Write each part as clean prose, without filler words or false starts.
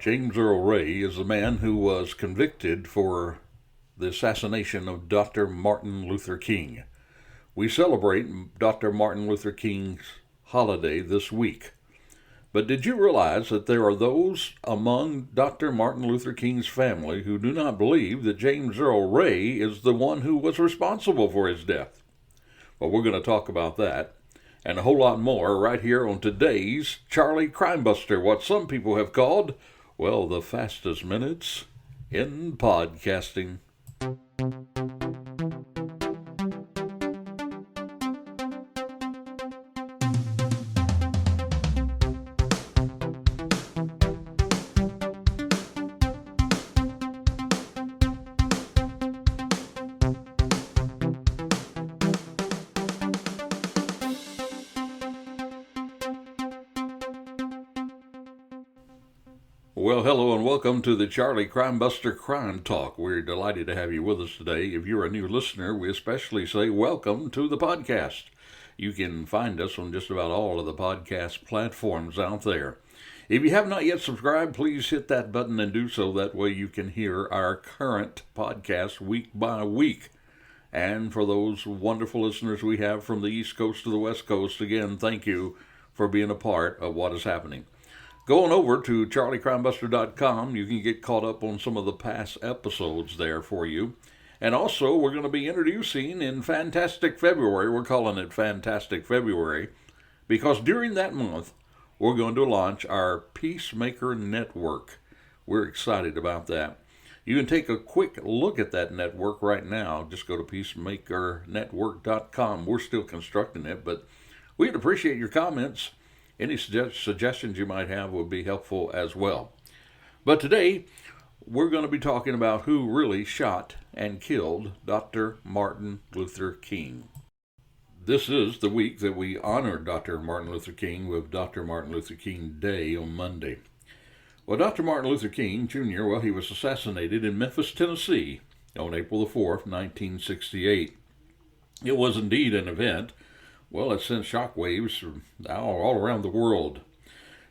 James Earl Ray is the man who was convicted for the assassination of Dr. Martin Luther King. We celebrate Dr. Martin Luther King's holiday this week. But did you realize that there are those among Dr. Martin Luther King's family who do not believe that James Earl Ray is the one who was responsible for his death? Well, we're going to talk about that and a whole lot more right here on today's Charlie Crimebuster, what some people have called, well, the fastest minutes in podcasting. Well, hello and welcome to the Charlie Crimebuster Crime Talk. We're delighted to have you with us today. If you're a new listener, we especially say welcome to the podcast. You can find us on just about all of the podcast platforms out there. If you have not yet subscribed, please hit that button and do so. That way you can hear our current podcast week by week. And for those wonderful listeners we have from the East Coast to the West Coast, again, thank you for being a part of what is happening. Going over to charliecrimebuster.com, you can get caught up on some of the past episodes there for you. And also, we're going to be introducing in Fantastic February, we're calling it Fantastic February, because during that month, we're going to launch our Peacemaker Network. We're excited about that. You can take a quick look at that network right now. Just go to peacemakernetwork.com. We're still constructing it, but we'd appreciate your comments. Any suggestions you might have would be helpful as well. But today, we're going to be talking about who really shot and killed Dr. Martin Luther King. This is the week that we honor Dr. Martin Luther King with Dr. Martin Luther King Day on Monday. Well, Dr. Martin Luther King, Jr., he was assassinated in Memphis, Tennessee on April the 4th, 1968. It was indeed an event. Well, it sent shockwaves all around the world.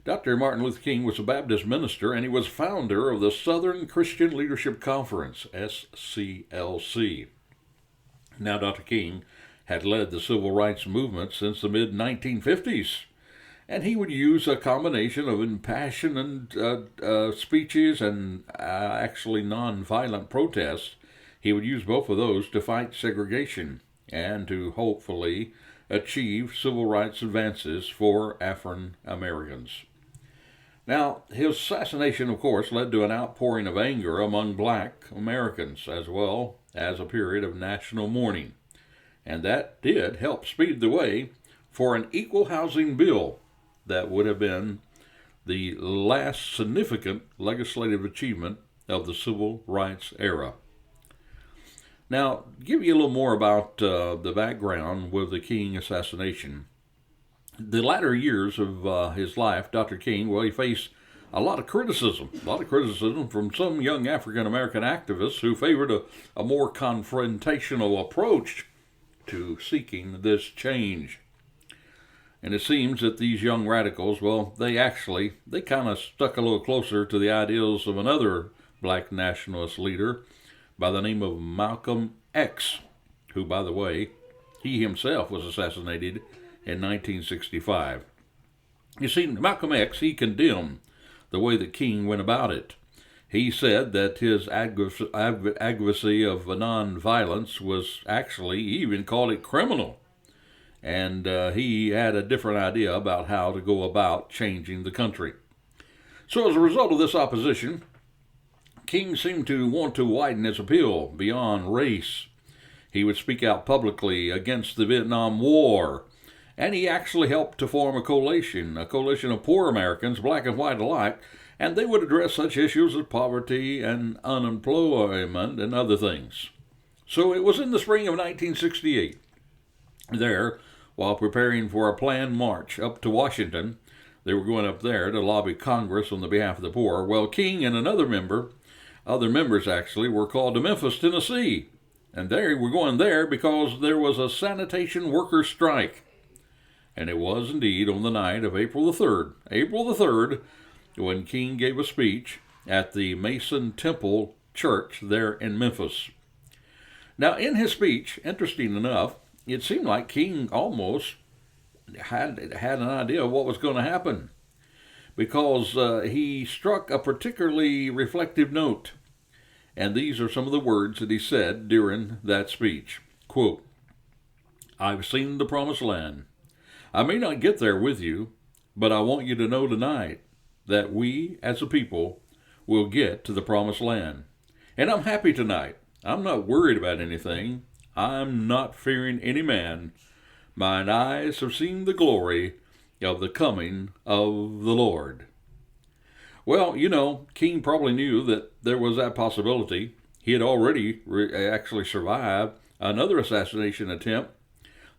Dr. Martin Luther King was a Baptist minister, and he was founder of the Southern Christian Leadership Conference, SCLC. Now, Dr. King had led the civil rights movement since the mid-1950s, and he would use a combination of impassioned speeches and actually nonviolent protests. He would use both of those to fight segregation and to hopefully achieve civil rights advances for African Americans. Now, his assassination, of course, led to an outpouring of anger among black Americans, as well as a period of national mourning. And that did help speed the way for an equal housing bill that would have been the last significant legislative achievement of the civil rights era. Now, give you a little more about the background with the King assassination. The latter years of his life, Dr. King, well, he faced a lot of criticism from some young African-American activists who favored a more confrontational approach to seeking this change. And it seems that these young radicals, well, they kind of stuck a little closer to the ideals of another black nationalist leader by the name of Malcolm X, who, by the way, he himself was assassinated in 1965. You see, Malcolm X, he condemned the way that King went about it. He said that his advocacy of nonviolence was actually, he even called it criminal. And he had a different idea about how to go about changing the country. So as a result of this opposition, King seemed to want to widen his appeal beyond race. He would speak out publicly against the Vietnam War, and he actually helped to form a coalition of poor Americans, black and white alike, and they would address such issues as poverty and unemployment and other things. So it was in the spring of 1968. There, while preparing for a planned march up to Washington, they were going up there to lobby Congress on the behalf of the poor. Well, King and other members actually, were called to Memphis, Tennessee. And they were going there because there was a sanitation workers' strike. And it was indeed on the night of April the 3rd. April the 3rd, when King gave a speech at the Mason Temple Church there in Memphis. Now, in his speech, interesting enough, it seemed like King almost had an idea of what was going to happen, because he struck a particularly reflective note. And these are some of the words that he said during that speech. Quote, "I've seen the promised land. I may not get there with you, but I want you to know tonight that we, as a people, will get to the promised land. And I'm happy tonight. I'm not worried about anything. I'm not fearing any man. Mine eyes have seen the glory of the coming of the Lord." Well, King probably knew that there was that possibility. He had already actually survived another assassination attempt.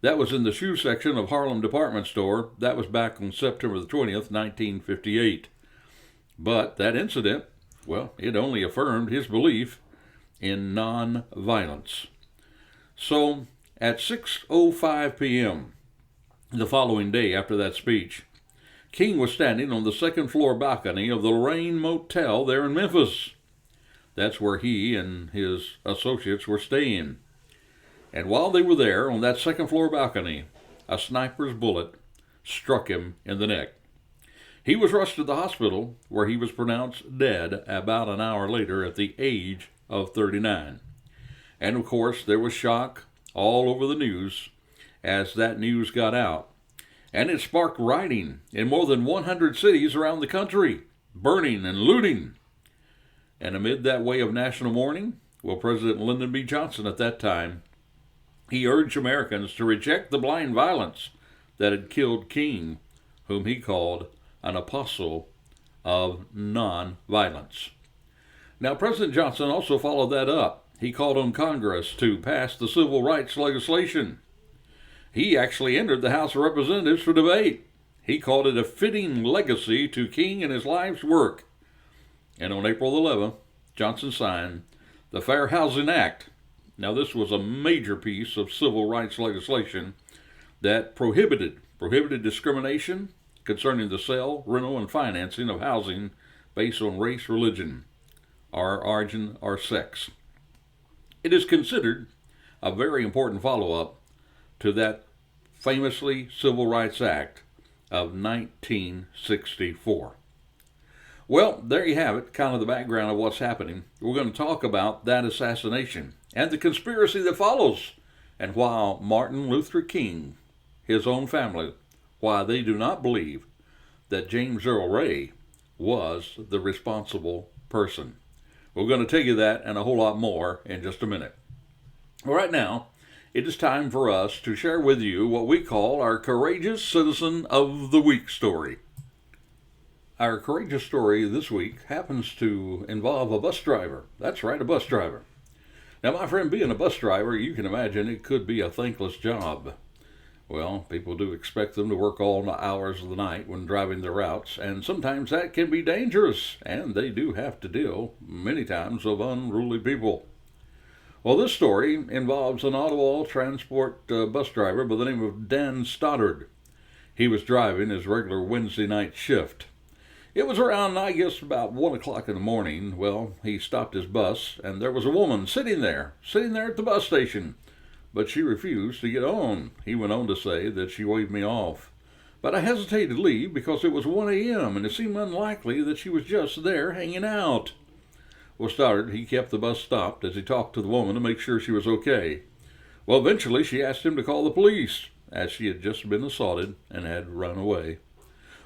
That was in the shoe section of Harlem department store. That was back on September the 20th, 1958. But that incident, well, it only affirmed his belief in non-violence. So, at 6:05 p.m., the following day after that speech, King was standing on the second-floor balcony of the Lorraine Motel there in Memphis. That's where he and his associates were staying. And while they were there on that second-floor balcony, a sniper's bullet struck him in the neck. He was rushed to the hospital, where he was pronounced dead about an hour later at the age of 39. And of course, there was shock all over the news as that news got out. And it sparked rioting in more than 100 cities around the country, burning and looting. And amid that wave of national mourning, well, President Lyndon B. Johnson at that time, he urged Americans to reject the blind violence that had killed King, whom he called an apostle of nonviolence. Now, President Johnson also followed that up. He called on Congress to pass the civil rights legislation. He actually entered the House of Representatives for debate. He called it a fitting legacy to King and his life's work. And on April 11th, Johnson signed the Fair Housing Act. Now, this was a major piece of civil rights legislation that prohibited discrimination concerning the sale, rental, and financing of housing based on race, religion, or origin, or sex. It is considered a very important follow-up to that famously Civil Rights Act of 1964. Well, there you have it, kind of the background of what's happening. We're going to talk about that assassination and the conspiracy that follows, and why Martin Luther King, his own family, why they do not believe that James Earl Ray was the responsible person. We're going to tell you that and a whole lot more in just a minute. Well, right now, it is time for us to share with you what we call our Courageous Citizen of the Week story. Our courageous story this week happens to involve a bus driver. That's right, a bus driver. Now, my friend, being a bus driver, you can imagine it could be a thankless job. Well, people do expect them to work all the hours of the night when driving their routes, and sometimes that can be dangerous, and they do have to deal, many times, with unruly people. Well, this story involves an Ottawa transport bus driver by the name of Dan Stoddard. He was driving his regular Wednesday night shift. It was around, I guess, about 1 o'clock in the morning. Well, he stopped his bus, and there was a woman sitting there at the bus station. But she refused to get on. He went on to say that she waved me off. But I hesitated to leave because it was 1 a.m., and it seemed unlikely that she was just there hanging out. Well, Stoddard, he kept the bus stopped as he talked to the woman to make sure she was okay. Well, eventually she asked him to call the police, as she had just been assaulted and had run away.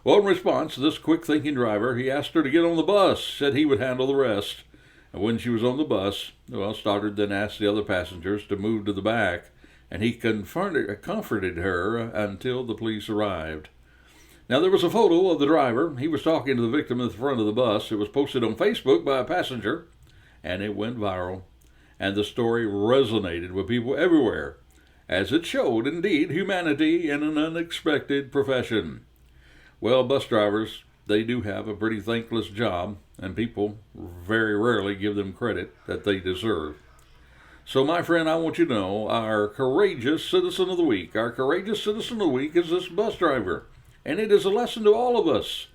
Well, in response to this quick-thinking driver, he asked her to get on the bus, said he would handle the rest. And when she was on the bus, well, Stoddard then asked the other passengers to move to the back, and he comforted her until the police arrived. Now, there was a photo of the driver. He was talking to the victim at the front of the bus. It was posted on Facebook by a passenger, and it went viral. And the story resonated with people everywhere, as it showed, indeed, humanity in an unexpected profession. Well, bus drivers, they do have a pretty thankless job, and people very rarely give them credit that they deserve. So, my friend, I want you to know our Courageous Citizen of the Week. Our Courageous Citizen of the Week is this bus driver, and it is a lesson to all of us.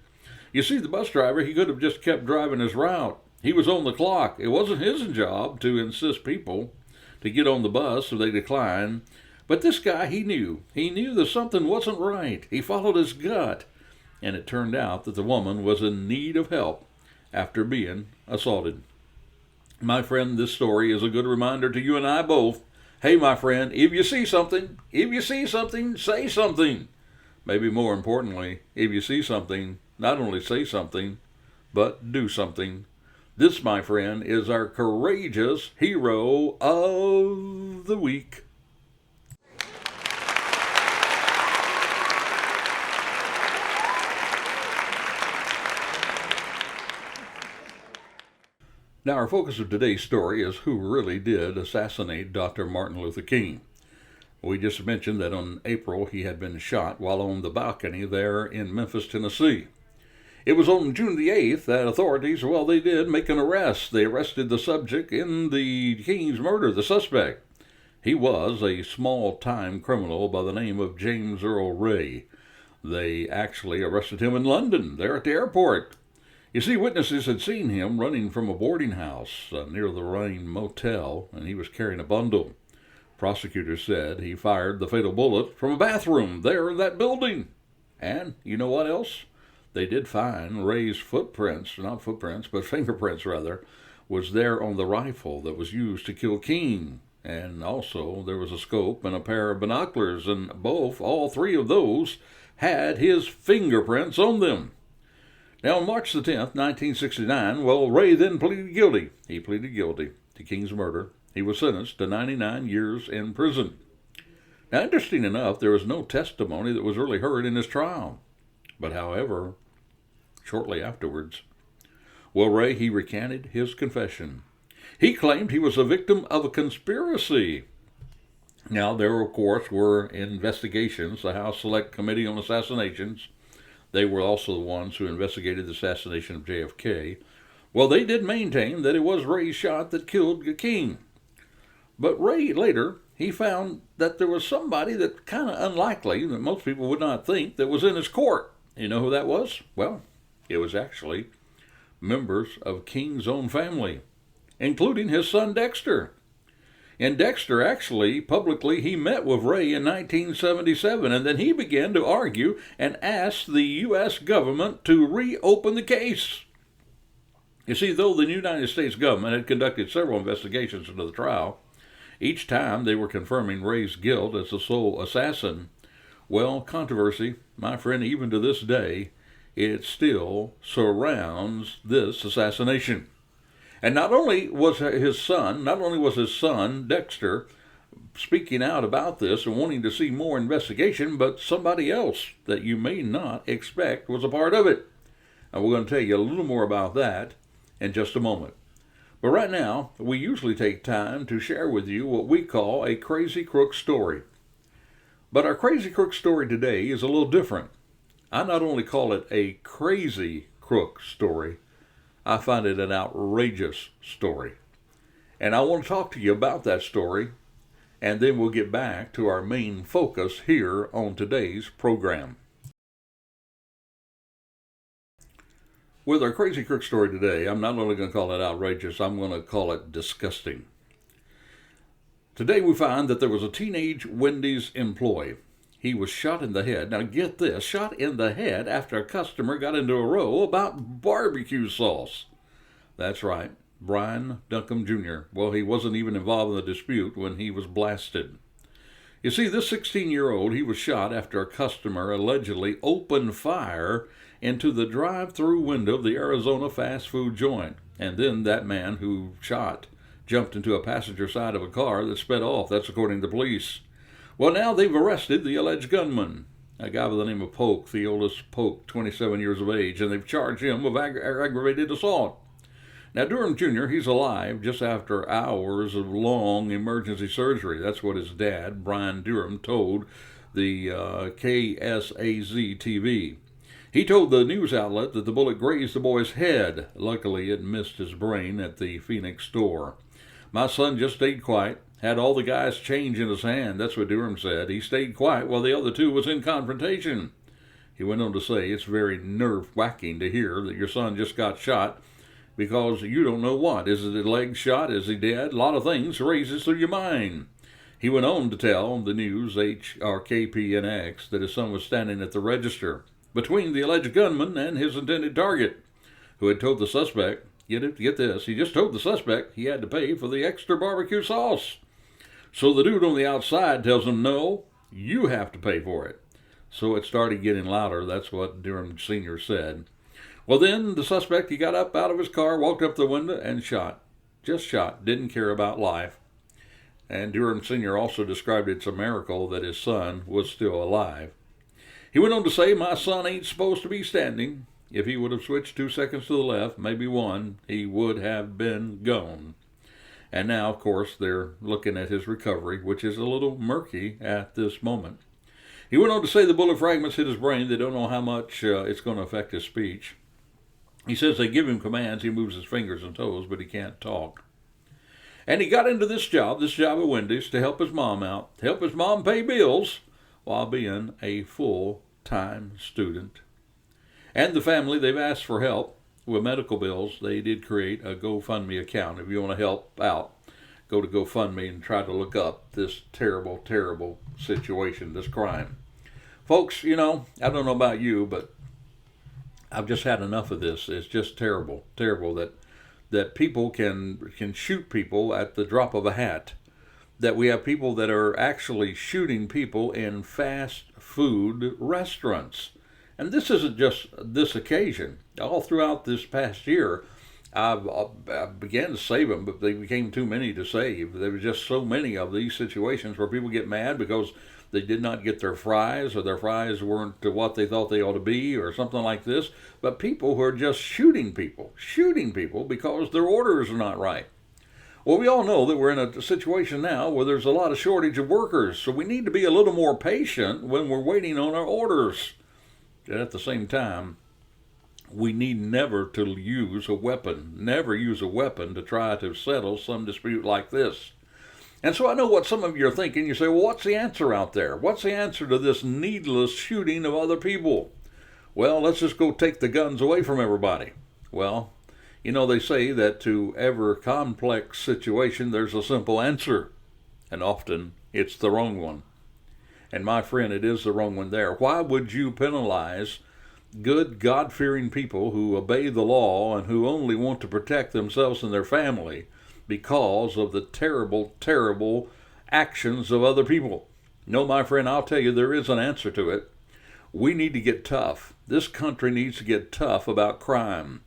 You see, the bus driver, he could have just kept driving his route. He was on the clock. It wasn't his job to insist people to get on the bus so they declined. But this guy, he knew. He knew that something wasn't right. He followed his gut. And it turned out that the woman was in need of help after being assaulted. My friend, this story is a good reminder to you and I both. Hey, my friend, if you see something, say something. Maybe more importantly, if you see something, not only say something, but do something. This, my friend, is our courageous hero of the week. Now, our focus of today's story is who really did assassinate Dr. Martin Luther King. We just mentioned that in April he had been shot while on the balcony there in Memphis, Tennessee. It was on June the 8th that authorities, they did make an arrest. They arrested the subject in the King's murder, the suspect. He was a small-time criminal by the name of James Earl Ray. They actually arrested him in London, there at the airport. You see, witnesses had seen him running from a boarding house near the Rhine Motel, and he was carrying a bundle. Prosecutors said he fired the fatal bullet from a bathroom there in that building. And you know what else? They did find Ray's fingerprints, was there on the rifle that was used to kill King. And also there was a scope and a pair of binoculars, and all three of those had his fingerprints on them. Now, on March the 10th, 1969, Ray then pleaded guilty. He pleaded guilty to King's murder. He was sentenced to 99 years in prison. Now, interesting enough, there was no testimony that was really heard in his trial. But however, shortly afterwards, Ray, he recanted his confession. He claimed he was a victim of a conspiracy. Now, there, of course, were investigations, the House Select Committee on Assassinations. They were also the ones who investigated the assassination of JFK. They did maintain that it was Ray's shot that killed King. But Ray later, he found that there was somebody that kind of unlikely, that most people would not think, that was in his court. You know who that was? It was actually members of King's own family, including his son Dexter. And Dexter actually, publicly, he met with Ray in 1977, and then he began to argue and ask the U.S. government to reopen the case. You see, though the United States government had conducted several investigations into the trial, each time they were confirming Ray's guilt as the sole assassin. Controversy, my friend, even to this day, it still surrounds this assassination. And not only was his son Dexter speaking out about this and wanting to see more investigation, but somebody else that you may not expect was a part of it. And we're going to tell you a little more about that in just a moment. But right now, we usually take time to share with you what we call a crazy crook story. But our crazy crook story today is a little different. I not only call it a crazy crook story, I find it an outrageous story. And I want to talk to you about that story, and then we'll get back to our main focus here on today's program. With our crazy crook story today, I'm not only going to call it outrageous, I'm going to call it disgusting. Today we find that there was a teenage Wendy's employee. He was shot in the head. Now get this, shot in the head after a customer got into a row about barbecue sauce. That's right, Brian Duncombe Jr. He wasn't even involved in the dispute when he was blasted. You see, this 16-year-old, he was shot after a customer allegedly opened fire into the drive-through window of the Arizona fast food joint. And then that man who shot jumped into a passenger side of a car that sped off. That's according to police. Now they've arrested the alleged gunman, a guy by the name of Polk, Theodus Polk, 27 years of age, and they've charged him with aggravated assault. Now, Durham Jr., he's alive just after hours of long emergency surgery. That's what his dad, Brian Durham, told the KSAZ-TV. He told the news outlet that the bullet grazed the boy's head. Luckily, it missed his brain at the Phoenix store. My son just stayed quiet, had all the guys' change in his hand. That's what Durham said. He stayed quiet while the other two was in confrontation. He went on to say, it's very nerve-wracking to hear that your son just got shot because you don't know what. Is it a leg shot? Is he dead? A lot of things races through your mind. He went on to tell the news, HRKPNX, that his son was standing at the register between the alleged gunman and his intended target, who had told the suspect, get this, he just told the suspect he had to pay for the extra barbecue sauce. So the dude on the outside tells him, no, you have to pay for it. So it started getting louder. That's what Durham Sr. said. Well, then the suspect, he got up out of his car, walked up the window, and shot. Just shot. Didn't care about life. And Durham Sr. also described it's a miracle that his son was still alive. He went on to say, my son ain't supposed to be standing. If he would have switched 2 seconds to the left, maybe one, he would have been gone. And now, of course, they're looking at his recovery, which is a little murky at this moment. He went on to say the bullet fragments hit his brain. They don't know how much it's going to affect his speech. He says they give him commands. He moves his fingers and toes, but he can't talk. And he got into this job at Wendy's, to help his mom out, to help his mom pay bills while being a full-time student. And the family, they've asked for help with medical bills. They did create a GoFundMe account. If you want to help out, go to GoFundMe and try to look up this terrible, terrible situation, this crime. Folks, I don't know about you, but I've just had enough of this. It's just terrible, terrible that people can shoot people at the drop of a hat. That we have people that are actually shooting people in fast food restaurants. And this isn't just this occasion. All throughout this past year, I began to save them, but they became too many to save. There were just so many of these situations where people get mad because they did not get their fries, or their fries weren't to what they thought they ought to be, or something like this. But people who are just shooting people because their orders are not right. Well, we all know that we're in a situation now where there's a lot of shortage of workers, so we need to be a little more patient when we're waiting on our orders. And at the same time, we need never to use a weapon, to try to settle some dispute like this. And so I know what some of you are thinking. You say, well, what's the answer out there? What's the answer to this needless shooting of other people? Well, let's just go take the guns away from everybody. Well, they say that to every complex situation, there's a simple answer. And often, it's the wrong one. And my friend, it is the wrong one there. Why would you penalize good, God-fearing people who obey the law and who only want to protect themselves and their family because of the terrible, terrible actions of other people? No, my friend, I'll tell you, there is an answer to it. We need to get tough. This country needs to get tough about crime.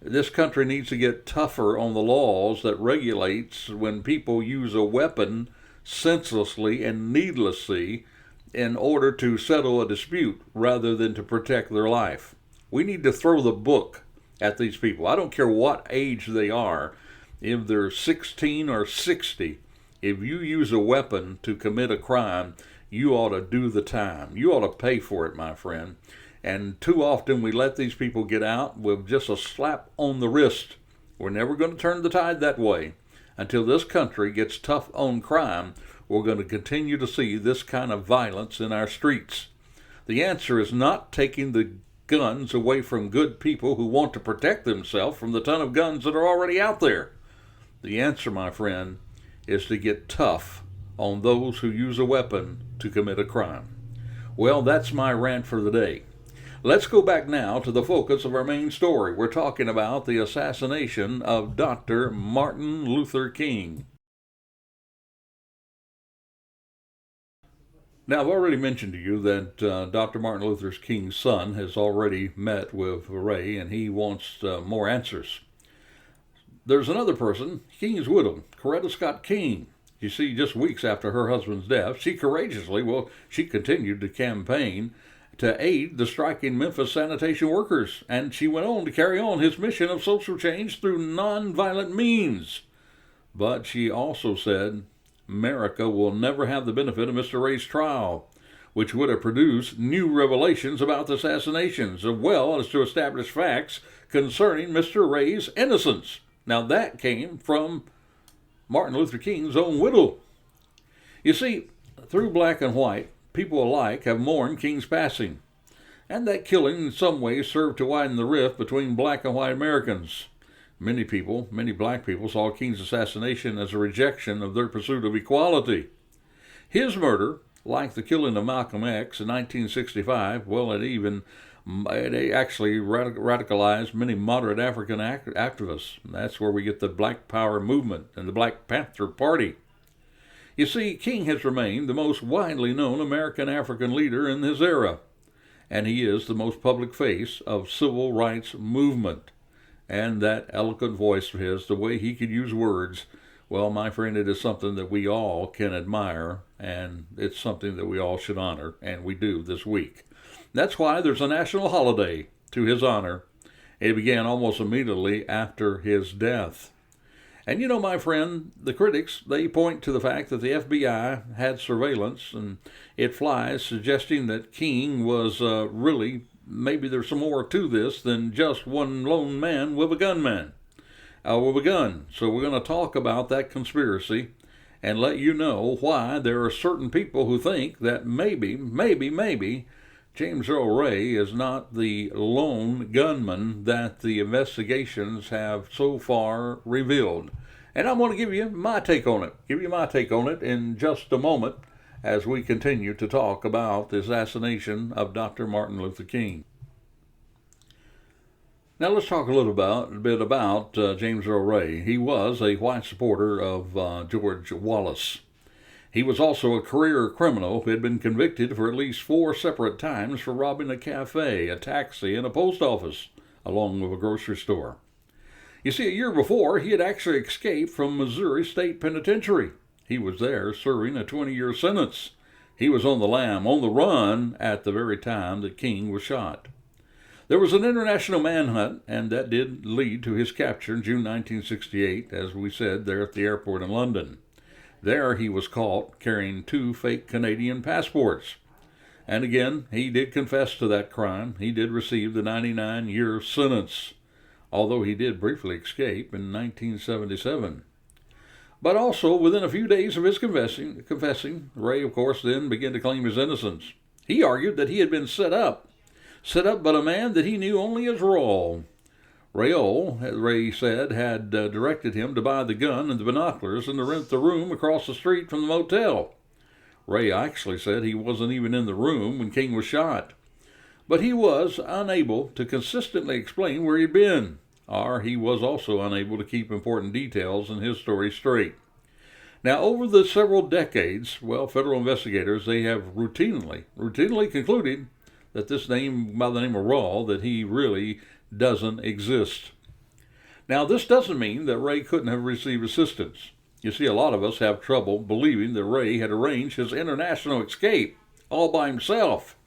This country needs to get tougher on the laws that regulates when people use a weapon senselessly and needlessly in order to settle a dispute rather than to protect their life. We need to throw the book at these people. I don't care what age they are. If they're 16 or 60, if you use a weapon to commit a crime, you ought to do the time. You ought to pay for it, my friend. And too often we let these people get out with just a slap on the wrist. We're never going to turn the tide that way. Until this country gets tough on crime, we're going to continue to see this kind of violence in our streets. The answer is not taking the guns away from good people who want to protect themselves from the ton of guns that are already out there. The answer, my friend, is to get tough on those who use a weapon to commit a crime. Well, that's my rant for the day. Let's go back now to the focus of our main story. We're talking about the assassination of Dr. Martin Luther King. Now, I've already mentioned to you that Dr. Martin Luther King's son has already met with Ray, and he wants more answers. There's another person, King's widow, Coretta Scott King. You see, just weeks after her husband's death, she continued to campaign to aid the striking Memphis sanitation workers, and she went on to carry on his mission of social change through nonviolent means. But she also said, America will never have the benefit of Mr. Ray's trial, which would have produced new revelations about the assassinations, as well as to establish facts concerning Mr. Ray's innocence. Now that came from Martin Luther King's own widow. You see, through black and white, people alike have mourned King's passing. and that killing in some ways served to widen the rift between black and white Americans. Many black people, saw King's assassination as a rejection of their pursuit of equality. His murder, like the killing of Malcolm X in 1965, it actually radicalized many moderate African activists. And that's where we get the Black Power movement and the Black Panther Party. You see, King has remained the most widely known American African leader in his era, and he is the most public face of civil rights movement. And that eloquent voice of his, the way he could use words, well, my friend, it is something that we all can admire, and it's something that we all should honor, and we do this week. That's why there's a national holiday to his honor. It began almost immediately after his death. And you know, my friend, the critics, they point to the fact that the FBI had surveillance, and it flies, suggesting that King was really, maybe there's some more to this than just one lone man with a gun. So we're going to talk about that conspiracy and let you know why there are certain people who think that maybe James Earl Ray is not the lone gunman that the investigations have so far revealed. And I'm going to give you my take on it in just a moment as we continue to talk about the assassination of Dr. Martin Luther King. Now let's talk a little bit about James Earl Ray. He was a white supporter of George Wallace. He was also a career criminal who had been convicted for at least 4 separate times for robbing a cafe, a taxi, and a post office, along with a grocery store. You see, a year before, he had actually escaped from Missouri State Penitentiary. He was there serving a 20-year sentence. He was on the run at the very time that King was shot. There was an international manhunt, and that did lead to his capture in June 1968, as we said, there at the airport in London. There he was caught carrying 2 fake Canadian passports. And again, he did confess to that crime. He did receive the 99-year sentence, although he did briefly escape in 1977. But also, within a few days of his confessing, Ray, of course, then began to claim his innocence. He argued that he had been set up by a man that he knew only as Raoul. Ray said, had directed him to buy the gun and the binoculars and to rent the room across the street from the motel. Ray actually said he wasn't even in the room when King was shot. But he was unable to consistently explain where he'd been, or he was also unable to keep important details in his story straight. Now, over the several decades, federal investigators, they have routinely concluded that this name, by the name of Raw, that he really doesn't exist. Now, this doesn't mean that Ray couldn't have received assistance. You see, a lot of us have trouble believing that Ray had arranged his international escape all by himself.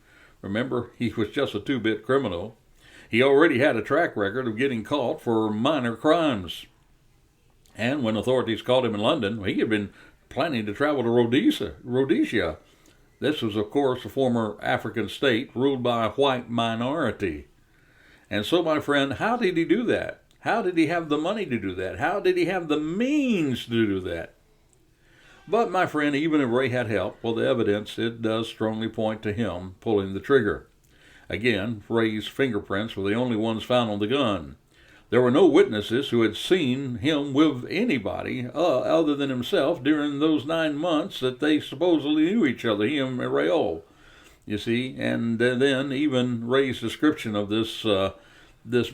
Remember, he was just a 2-bit criminal. He already had a track record of getting caught for minor crimes. And when authorities caught him in London, he had been planning to travel to Rhodesia. This was, of course, a former African state ruled by a white minority. And so, my friend, how did he do that? How did he have the money to do that? How did he have the means to do that? But, my friend, even if Ray had help, the evidence, it does strongly point to him pulling the trigger. Again, Ray's fingerprints were the only ones found on the gun. There were no witnesses who had seen him with anybody other than himself during those 9 months that they supposedly knew each other, him and Raoul. You see, and then even Ray's description of this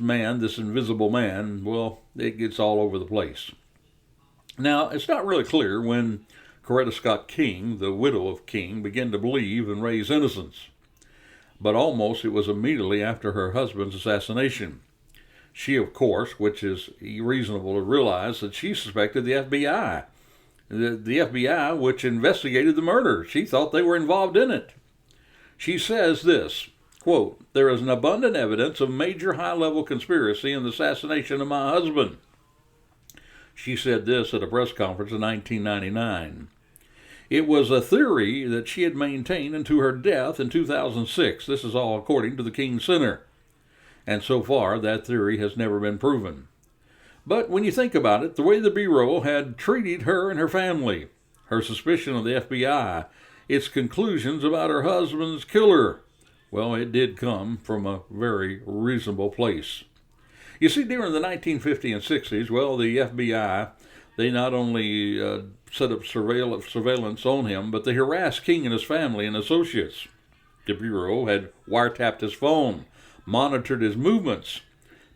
man, this invisible man, it gets all over the place. Now, it's not really clear when Coretta Scott King, the widow of King, began to believe in Ray's innocence. But almost it was immediately after her husband's assassination. She, of course, which is reasonable to realize, that she suspected the FBI. The FBI, which investigated the murder. She thought they were involved in it. She says this, quote, "There is an abundant evidence of major high-level conspiracy in the assassination of my husband." She said this at a press conference in 1999. It was a theory that she had maintained until her death in 2006. This is all according to the King Center. And so far, that theory has never been proven. But when you think about it, the way the Bureau had treated her and her family, her suspicion of the FBI, its conclusions about her husband's killer, Well, it did come from a very reasonable place. You see, during the 1950s and 60s, well, the FBI, they not only set up surveillance on him, but they harassed King and his family and associates. The Bureau had wiretapped his phone, monitored his movements,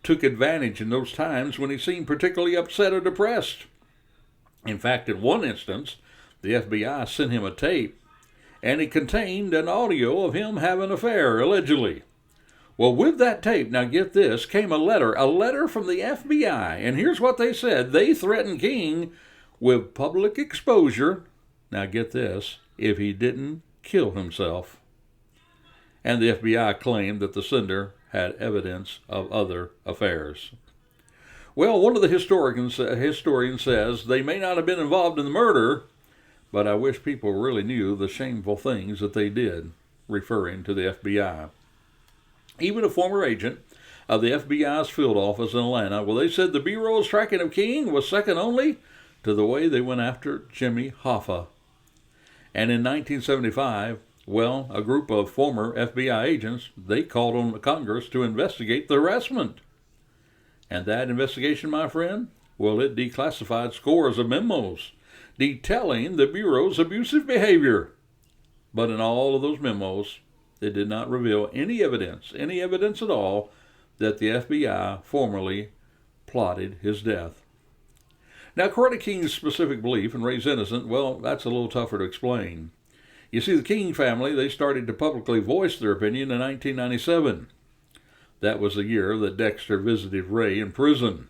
took advantage in those times when he seemed particularly upset or depressed. In fact, in one instance, the FBI sent him a tape, and it contained an audio of him having an affair, allegedly. Well, with that tape, now get this, came a letter from the FBI, and here's what they said. They threatened King with public exposure, now get this, if he didn't kill himself. And the FBI claimed that the sender had evidence of other affairs. Well, one of the historians says they may not have been involved in the murder, but I wish people really knew the shameful things that they did, referring to the FBI. Even a former agent of the FBI's field office in Atlanta, well, they said the Bureau's tracking of King was second only to the way they went after Jimmy Hoffa. And in 1975, well, a group of former FBI agents, they called on the Congress to investigate the harassment. And that investigation, my friend, well, it declassified scores of memos detailing the Bureau's abusive behavior. But in all of those memos, it did not reveal any evidence at all, that the FBI formally plotted his death. Now, Coretta King's specific belief in Ray's innocent, well, that's a little tougher to explain. You see, the King family, they started to publicly voice their opinion in 1997. That was the year that Dexter visited Ray in prison.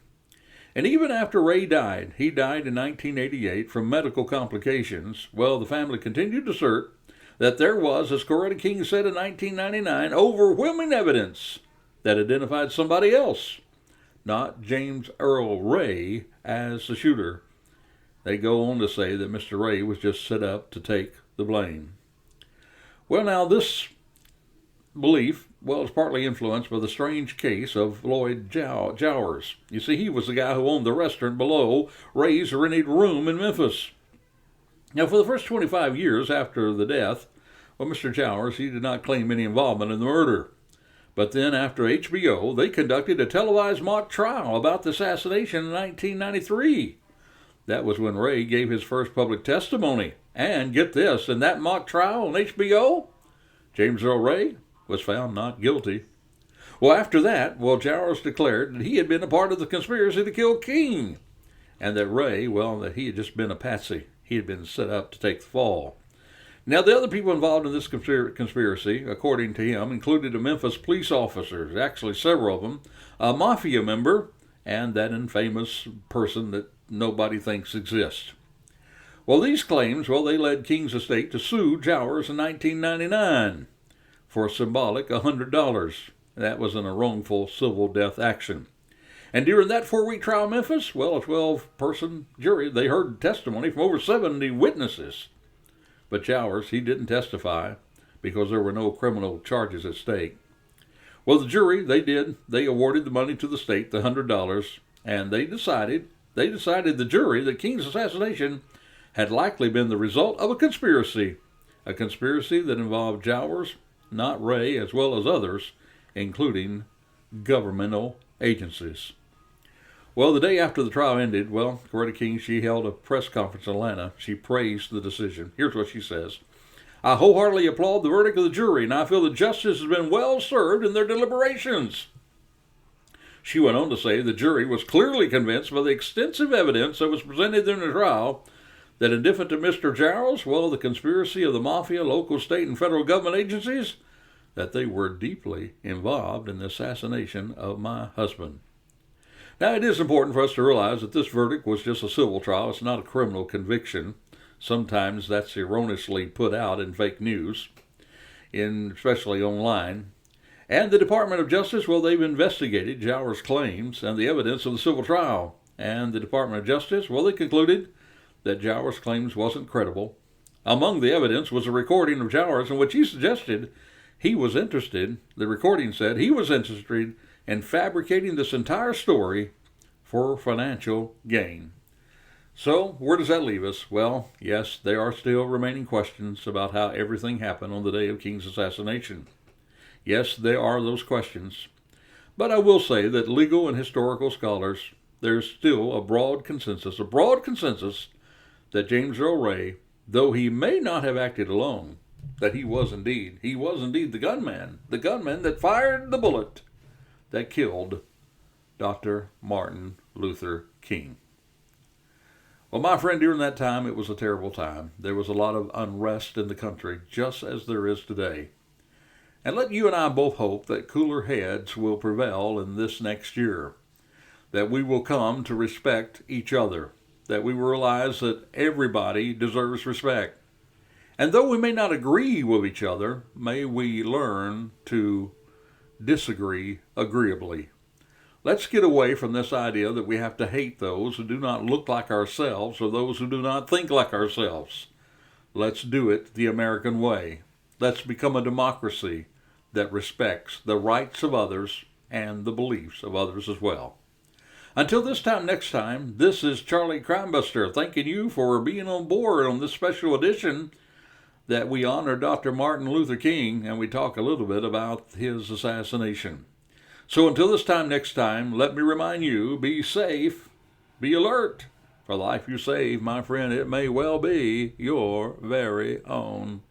And even after Ray died, he died in 1988 from medical complications, well, the family continued to assert that there was, as Coretta King said in 1999, overwhelming evidence that identified somebody else, not James Earl Ray, as the shooter. They go on to say that Mr. Ray was just set up to take the blame. Well, now, this belief, well, is partly influenced by the strange case of Lloyd Jowers. You see, he was the guy who owned the restaurant below Ray's rented room in Memphis. Now, for the first 25 years after the death, well, Mr. Jowers, he did not claim any involvement in the murder. But then, after HBO, they conducted a televised mock trial about the assassination in 1993. That was when Ray gave his first public testimony. And get this, in that mock trial on HBO, James Earl Ray was found not guilty. Well, after that, well, Jowers declared that he had been a part of the conspiracy to kill King, and that Ray, well, that he had just been a patsy. He had been set up to take the fall. Now, the other people involved in this conspiracy, according to him, included a Memphis police officer, actually several of them, a mafia member, and that infamous person that nobody thinks exists. Well, these claims, well, they led King's estate to sue Jowers in 1999 for a symbolic $100. That was in a wrongful civil death action. And during that 4-week trial in Memphis, well, a 12-person jury, they heard testimony from over 70 witnesses. But Jowers, he didn't testify because there were no criminal charges at stake. Well, the jury, they awarded the money to the state, the $100, and they decided, the jury, that King's assassination had likely been the result of a conspiracy that involved Jowers, not Ray, as well as others, including governmental agencies. Well, the day after the trial ended, well, Coretta King, she held a press conference in Atlanta. She praised the decision. Here's what she says. I wholeheartedly applaud the verdict of the jury, and I feel that justice has been well served in their deliberations. She went on to say the jury was clearly convinced by the extensive evidence that was presented during the trial that, indifferent to Mr. Jowers, well, the conspiracy of the mafia, local, state, and federal government agencies, that they were deeply involved in the assassination of my husband. Now, it is important for us to realize that this verdict was just a civil trial. It's not a criminal conviction. Sometimes that's erroneously put out in fake news, especially online. And the Department of Justice, well, they've investigated Jowers' claims and the evidence of the civil trial. And the Department of Justice, well, they concluded that Jowers' claims wasn't credible. Among the evidence was a recording of Jowers in which he suggested he was interested, the recording said he was interested in fabricating this entire story for financial gain. So, where does that leave us? Well, yes, there are still remaining questions about how everything happened on the day of King's assassination. Yes, there are those questions. But I will say that legal and historical scholars, there's still a broad consensus that James Earl Ray, though he may not have acted alone, that he was indeed the gunman that fired the bullet that killed Dr. Martin Luther King. Well, my friend, during that time, it was a terrible time. There was a lot of unrest in the country, just as there is today. And let you and I both hope that cooler heads will prevail in this next year, that we will come to respect each other, that we will realize that everybody deserves respect. And though we may not agree with each other, may we learn to disagree agreeably. Let's get away from this idea that we have to hate those who do not look like ourselves or those who do not think like ourselves. Let's do it the American way. Let's become a democracy that respects the rights of others and the beliefs of others as well. Until this time next time, this is Charlie Crimebuster thanking you for being on board on this special edition that we honor Dr. Martin Luther King and we talk a little bit about his assassination. So until this time next time, let me remind you, be safe, be alert. For life you save, my friend, it may well be your very own.